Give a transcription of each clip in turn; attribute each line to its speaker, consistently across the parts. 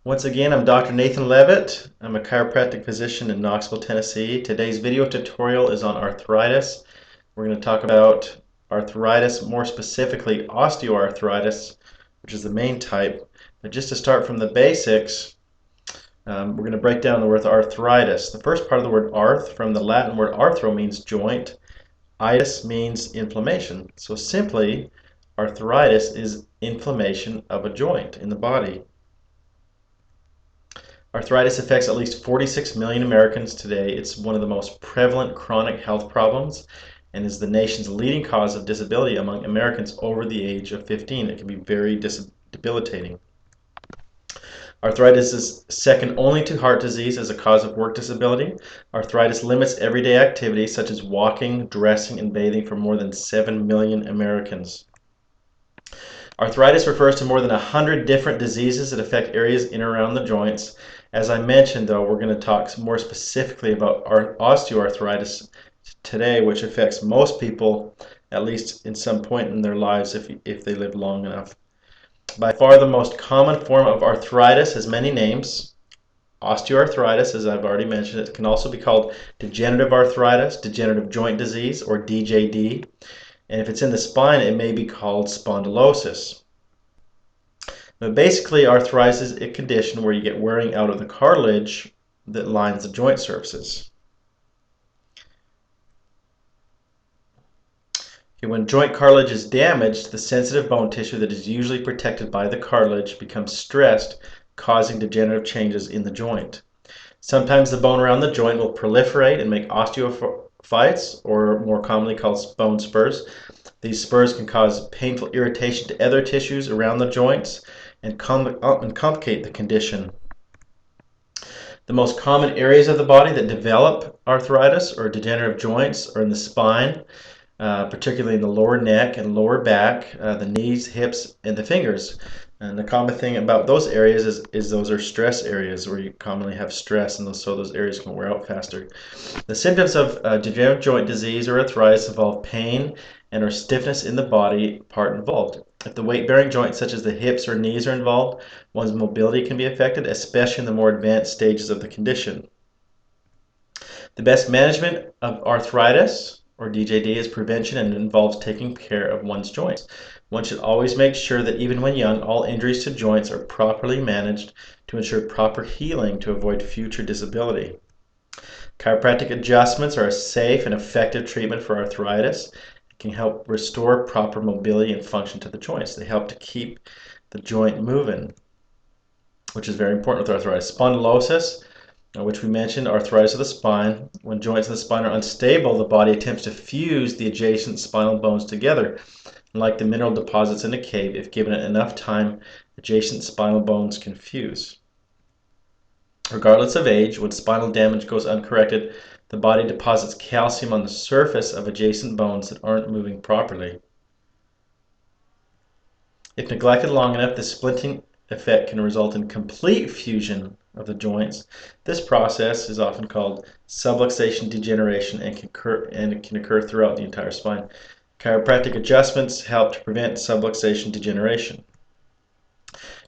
Speaker 1: Once again, I'm Dr. Nathan Leavitt. I'm a chiropractic physician in Knoxville, Tennessee. Today's video tutorial is on arthritis. We're going to talk about arthritis, more specifically osteoarthritis, which is the main type. But just to start from the basics, we're going to break down the word arthritis. The first part of the word arth, from the Latin word arthro, means joint. Itis means inflammation. So simply, arthritis is inflammation of a joint in the body. Arthritis affects at least 46 million Americans today. It's one of the most prevalent chronic health problems and is the nation's leading cause of disability among Americans over the age of 15. It can be very debilitating. Arthritis is second only to heart disease as a cause of work disability. Arthritis limits everyday activities such as walking, dressing, and bathing for more than 7 million Americans. Arthritis refers to more than 100 different diseases that affect areas in or around the joints. As I mentioned, though, we're going to talk more specifically about osteoarthritis today, which affects most people, at least in some point in their lives if they live long enough. By far the most common form of arthritis has many names. Osteoarthritis, as I've already mentioned, it can also be called degenerative arthritis, degenerative joint disease, or DJD. And if it's in the spine, it may be called spondylosis. But basically, arthritis is a condition where you get wearing out of the cartilage that lines the joint surfaces. Okay, when joint cartilage is damaged, the sensitive bone tissue that is usually protected by the cartilage becomes stressed, causing degenerative changes in the joint. Sometimes the bone around the joint will proliferate and make osteophytes, or more commonly called bone spurs. These spurs can cause painful irritation to other tissues around the joints and complicate the condition. The most common areas of the body that develop arthritis or degenerative joints are in the spine, particularly in the lower neck and lower back, the knees, hips, and the fingers. And the common thing about those areas is those are stress areas where you commonly have stress, and so those areas can wear out faster. The symptoms of degenerative joint disease or arthritis involve pain and or stiffness in the body part involved. If the weight-bearing joints such as the hips or knees are involved, one's mobility can be affected, especially in the more advanced stages of the condition. The best management of arthritis or DJD is prevention and involves taking care of one's joints. One should always make sure that even when young, all injuries to joints are properly managed to ensure proper healing to avoid future disability. Chiropractic adjustments are a safe and effective treatment for arthritis. It can help restore proper mobility and function to the joints. They help to keep the joint moving, which is very important with arthritis. Spondylosis, which we mentioned, arthritis of the spine. When joints in the spine are unstable, the body attempts to fuse the adjacent spinal bones together. Like the mineral deposits in a cave, if given it enough time, adjacent spinal bones can fuse. Regardless of age, when spinal damage goes uncorrected, the body deposits calcium on the surface of adjacent bones that aren't moving properly. If neglected long enough, the splinting effect can result in complete fusion of the joints. This process is often called subluxation degeneration and it can occur throughout the entire spine. Chiropractic adjustments help to prevent subluxation degeneration.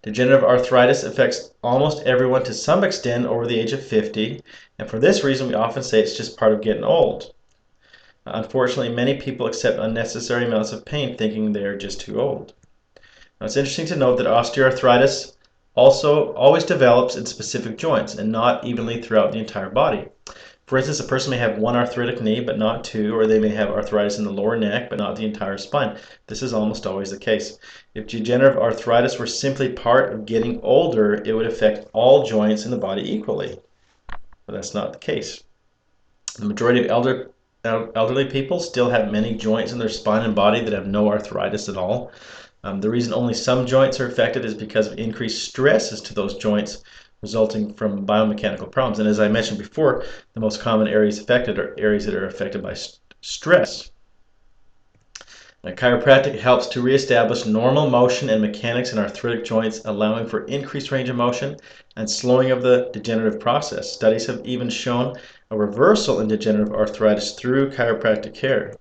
Speaker 1: Degenerative arthritis affects almost everyone to some extent over the age of 50, and for this reason we often say it's just part of getting old. Unfortunately, many people accept unnecessary amounts of pain thinking they're just too old. Now, it's interesting to note that osteoarthritis also always develops in specific joints and not evenly throughout the entire body. For instance, a person may have one arthritic knee but not two, or they may have arthritis in the lower neck but not the entire spine. This is almost always the case. If degenerative arthritis were simply part of getting older, it would affect all joints in the body equally. But that's not the case. The majority of elderly people still have many joints in their spine and body that have no arthritis at all. The reason only some joints are affected is because of increased stresses to those joints resulting from biomechanical problems. And as I mentioned before, the most common areas affected are areas that are affected by stress. Now, chiropractic helps to reestablish normal motion and mechanics in arthritic joints, allowing for increased range of motion and slowing of the degenerative process. Studies have even shown a reversal in degenerative arthritis through chiropractic care.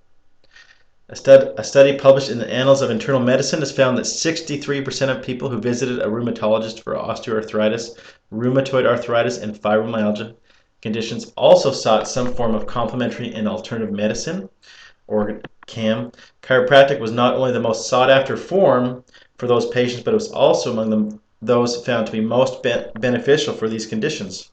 Speaker 1: A study published in the Annals of Internal Medicine has found that 63% of people who visited a rheumatologist for osteoarthritis, rheumatoid arthritis, and fibromyalgia conditions also sought some form of complementary and alternative medicine, or CAM. Chiropractic was not only the most sought after form for those patients, but it was also among those found to be most beneficial for these conditions.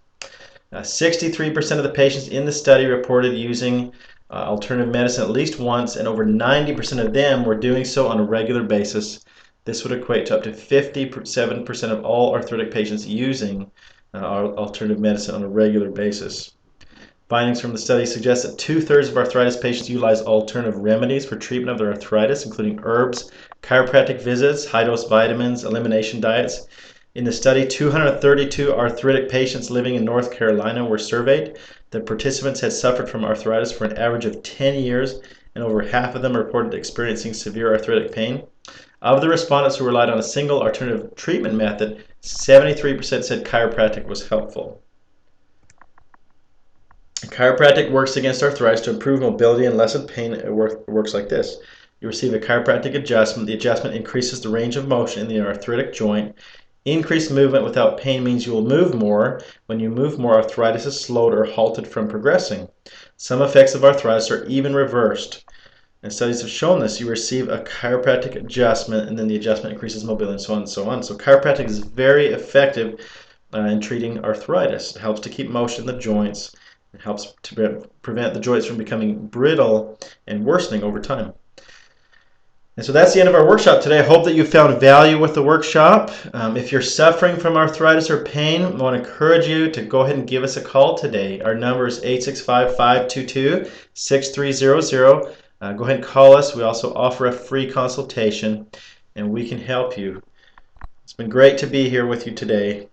Speaker 1: 63% of the patients in the study reported using alternative medicine at least once, and over 90% of them were doing so on a regular basis. This would equate to up to 57% of all arthritic patients using alternative medicine on a regular basis. Findings from the study suggest that 2/3 of arthritis patients utilize alternative remedies for treatment of their arthritis, including herbs, chiropractic visits, high-dose vitamins, elimination diets. In the study, 232 arthritic patients living in North Carolina were surveyed. The participants had suffered from arthritis for an average of 10 years, and over half of them reported experiencing severe arthritic pain. Of the respondents who relied on a single alternative treatment method, 73% said chiropractic was helpful. Chiropractic works against arthritis to improve mobility and lessen pain. It works like this. You receive a chiropractic adjustment. The adjustment increases the range of motion in the arthritic joint. Increased movement without pain means you will move more. When you move more, arthritis is slowed or halted from progressing. Some effects of arthritis are even reversed, and studies have shown this. You receive a chiropractic adjustment, and then the adjustment increases mobility, and so on and so on. So chiropractic is very effective in treating arthritis. It helps to keep motion in the joints. It helps to prevent the joints from becoming brittle and worsening over time. And so that's the end of our workshop today. I hope that you found value with the workshop. If you're suffering from arthritis or pain, I want to encourage you to go ahead and give us a call today. Our number is 865-522-6300. Go ahead and call us. We also offer a free consultation, and we can help you. It's been great to be here with you today.